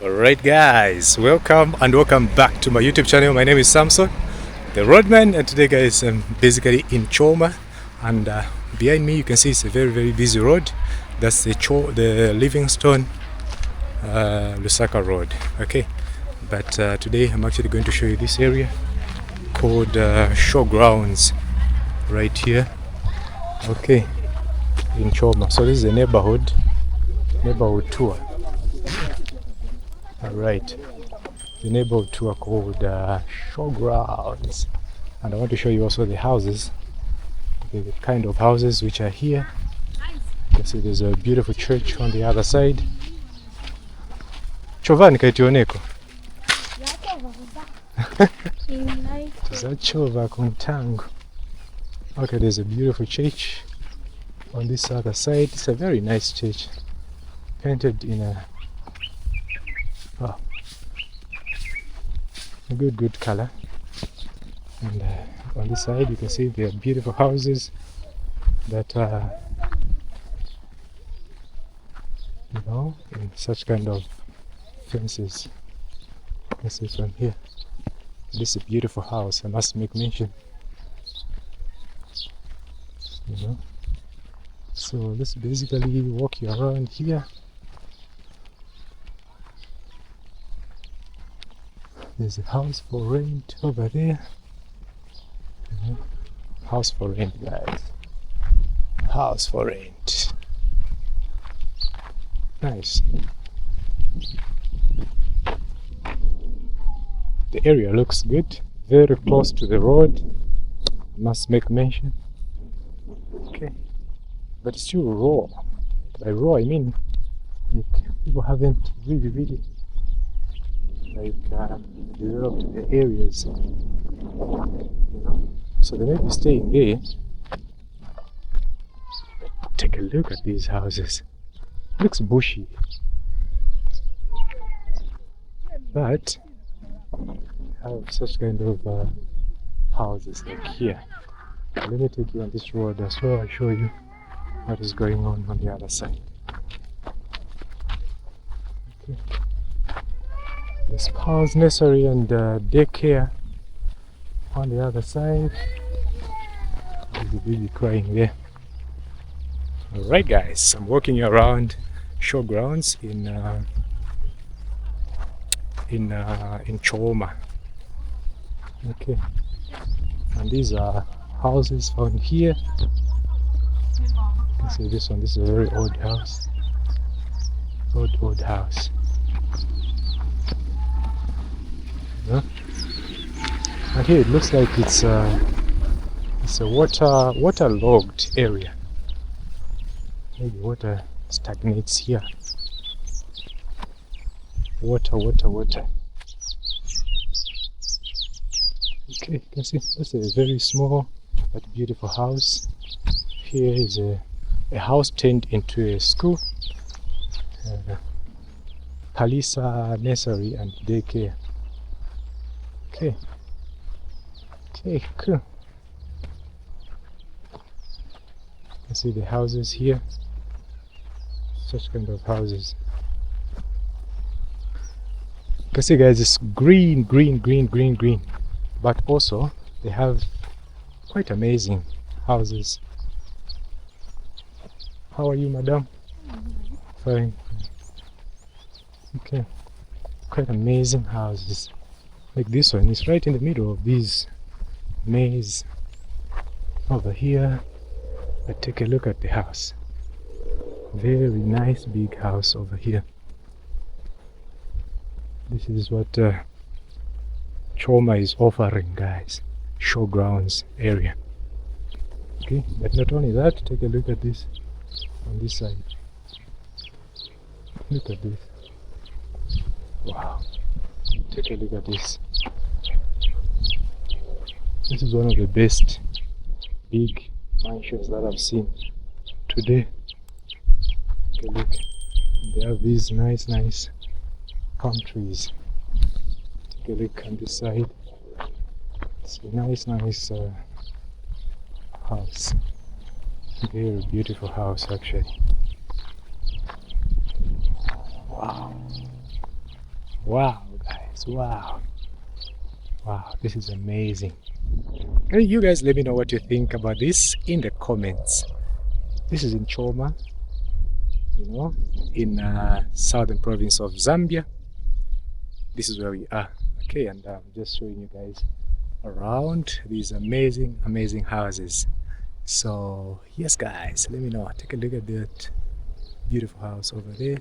Alright guys, welcome back to my YouTube channel. My name is Samson, the roadman, and today guys I'm basically in Choma, and behind me you can see it's a very busy road. That's the Livingstone Lusaka road. Okay, but today I'm actually going to show you this area called Showgrounds right here. Okay, in Choma. So this is a neighborhood tour. Alright, the neighborhood tour called Showgrounds, and I want to show you also the houses, the kind of houses which are here. You can see there's a beautiful church on the other side. Chovani kaitioneko Zachova kuntango. Okay, there's a beautiful church on this other side. It's a very nice church, painted in a good color. And on this side you can see there are beautiful houses that are, in such kind of fences. You can see from here. This is a beautiful house, I must make mention. So let's basically walk you around here. There's a house for rent over there. House for rent, guys. House for rent. Nice. The area looks good. Very close to the road. Must make mention. Okay. But it's still raw. By raw I mean people haven't really developed the areas, so they may be staying there. Take a look at these houses. Looks bushy, but have such kind of houses like here. Let me take you on this road as well. I'll show you what is going on the other side. Okay. There's Paul's nursery and daycare on the other side. There's a baby crying there. Alright guys, I'm walking around Showgrounds in Choma. Okay, and these are houses found here. You can see this one. This is a very old house. Old house. And here it looks like it's a waterlogged area. Maybe water stagnates here. Water. Okay, you can see that's a very small but beautiful house. Here is a house turned into a school. Palisa nursery and daycare. Okay, cool. You can see the houses here. Such kind of houses. You can see guys, it's green. But also they have quite amazing houses. How are you, madam? Fine. Okay, quite amazing houses. Like this one is right in the middle of these maze over here. But take a look at the house. Very nice big house over here. This is what Choma is offering, guys. Showgrounds area. Okay, but not only that, take a look at this on this side. Look at this. Wow. Take a look at this. This is one of the best big mansions that I've seen today. Take a look. They have these nice palm trees. Take a look on this side. It's a nice house. Very beautiful house actually. Wow. Wow, guys, wow. Wow, this is amazing. Hey, you guys let me know what you think about this in the comments. This is in Choma, you know, in southern province of Zambia. This is where we are. Okay, and I'm just showing you guys around these amazing houses. So yes, guys, let me know. Take a look at that beautiful house over there.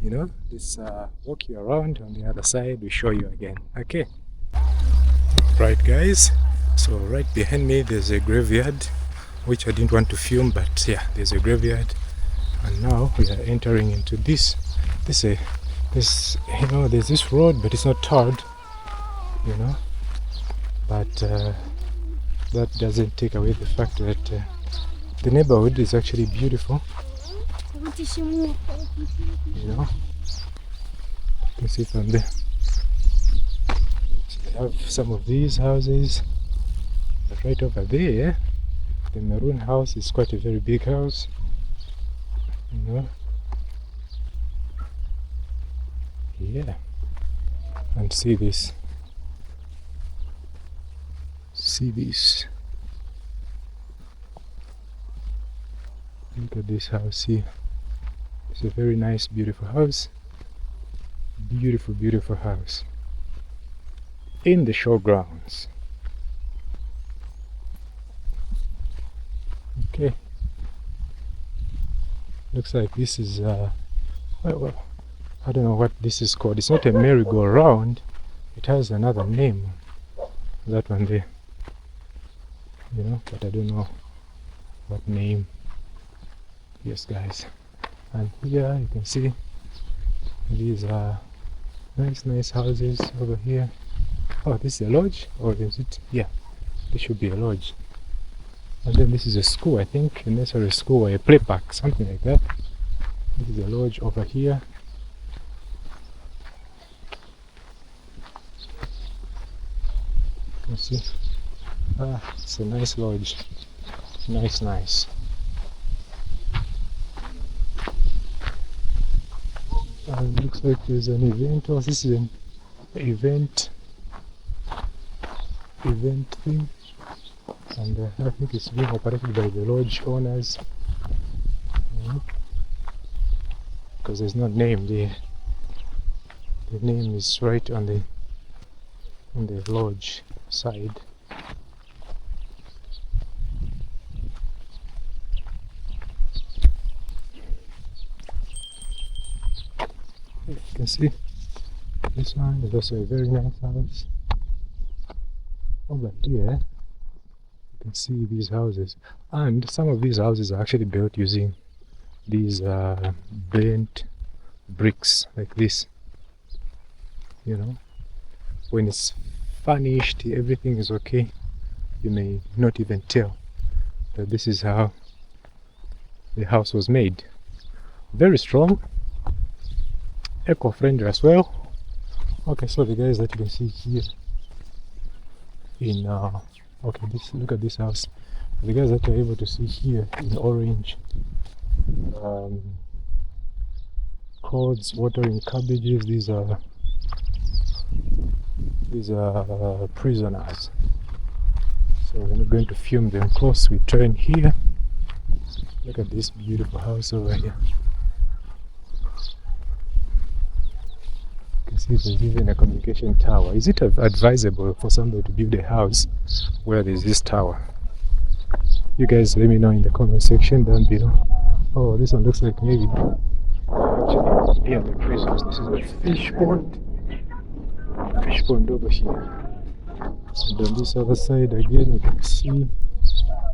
You know, let's walk you around on the other side. We show you again. Okay. Right, guys. So right behind me, there's a graveyard, which I didn't want to film, but yeah, there's a graveyard. And now we are entering into this. This you know, there's this road, but it's not tarred. You know, but that doesn't take away the fact that the neighborhood is actually beautiful. You know, you can see from there. So they have some of these houses. But right over there, the maroon house is quite a very big house. You know. Yeah. And see this. See this. Look at this house here. It's a very nice, beautiful house. Beautiful house. In the Showgrounds. Okay. Looks like this is well, I don't know what this is called. It's not a merry-go-round. It has another name. That one there. You know, but I don't know what name. Yes, guys. And here you can see these are nice houses over here. Oh, this is a lodge, or is it? Yeah, this should be a lodge. And then this is a school, I think, a nursery school or a play park, something like that. This is a lodge over here. You see? Ah, it's a nice lodge. Nice. And it looks like there's an event. Oh, this is an event thing. And I think it's being operated by the lodge owners. Because there's no name there. The name is right on the lodge side. You can see this one is also a very nice house. Over here you can see these houses, and some of these houses are actually built using these burnt bricks like this. You know, when it's furnished, everything is okay. You may not even tell that this is how the house was made. Very strong, eco-friendly as well. Okay, so the guys that you can see here in okay, look at this house. The guys that you're able to see here in orange, cords watering cabbages. These are prisoners. So we're not going to film them close. We turn here. Look at this beautiful house over here. You can see there's even a communication tower. Is it advisable for somebody to build a house where there's this tower? You guys let me know in the comment section down below. Oh, this one looks like maybe actually near the prisons. This is a fish pond. Fish pond over here. And on this other side again, you can see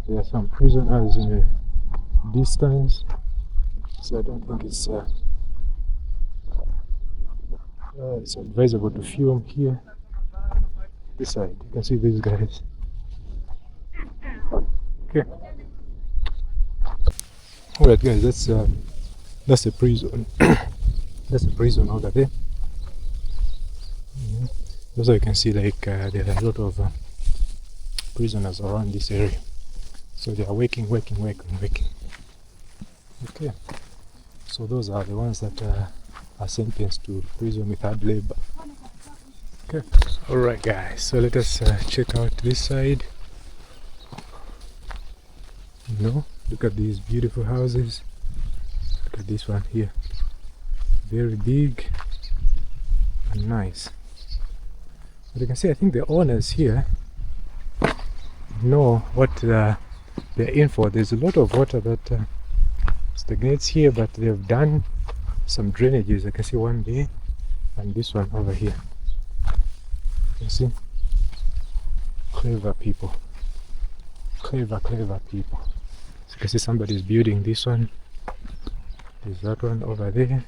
there are some prisoners in a distance. So I don't think it's advisable to film here. This side, you can see these guys. Okay. Alright guys, that's a prison. That's a prison over there. Also you can see like there are a lot of prisoners around this area. So they are working. Okay. So those are the ones that are sentenced to prison with hard labor. Okay. Alright guys, so let us check out this side. You know, look at these beautiful houses. Look at this one here. Very big and nice. But you can see, I think the owners here know what they're in for. There's a lot of water that stagnates here, but they've done some drainages. I can see one there and this one over here. You can see, clever people, clever people. So you can see somebody's building this one. There's that one over there.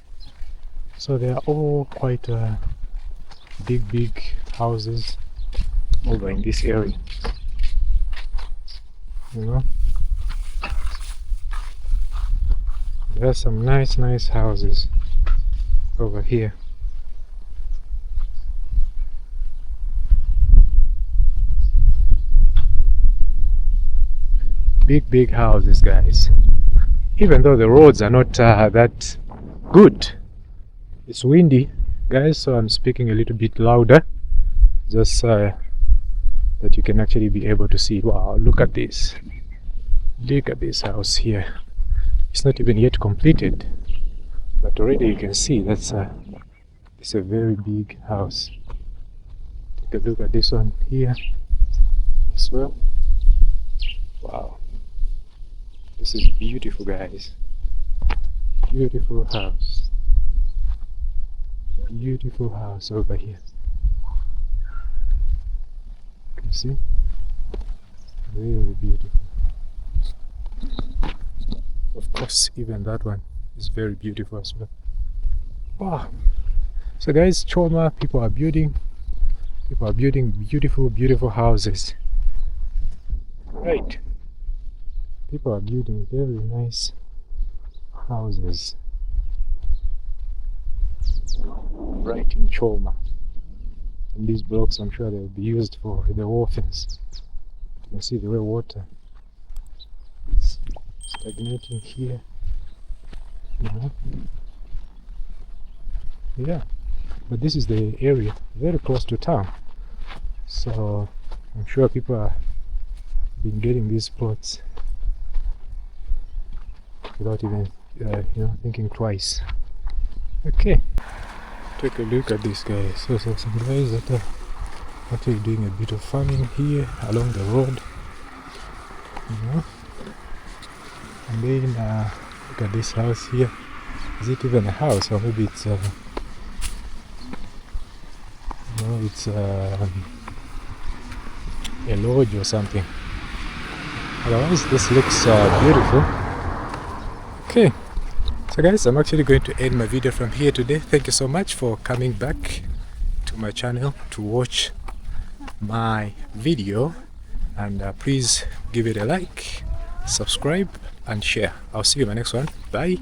So they are all quite big houses over in this area. You know, there are some nice houses over here. Big houses, guys. Even though the roads are not that good, it's windy, guys, so I'm speaking a little bit louder, just that you can actually be able to see. Wow, look at this. Look at this house here. It's not even yet completed, but already you can see that's it's a very big house. Take a look at this one here as well. Wow, this is beautiful, guys. Beautiful house. Beautiful house over here. You can see, really beautiful. Of course, even that one is very beautiful as well. Wow. So guys, Choma, people are building beautiful houses. Right. People are building very nice houses right in Choma. And these blocks, I'm sure they'll be used for the orphans. You can see the way water is stagnating here. You know? Yeah, but this is the area very close to town, so I'm sure people are been getting these plots without even thinking twice. Okay, take a look at this, guys. So some guys that are actually doing a bit of farming here along the road, you know. And then look at this house here. Is it even a house, or maybe it's it's a lodge or something. Otherwise, this looks beautiful. Okay, so guys, I'm actually going to end my video from here today. Thank you so much for coming back to my channel to watch my video, and please give it a like, subscribe and share. I'll see you in my next one. Bye.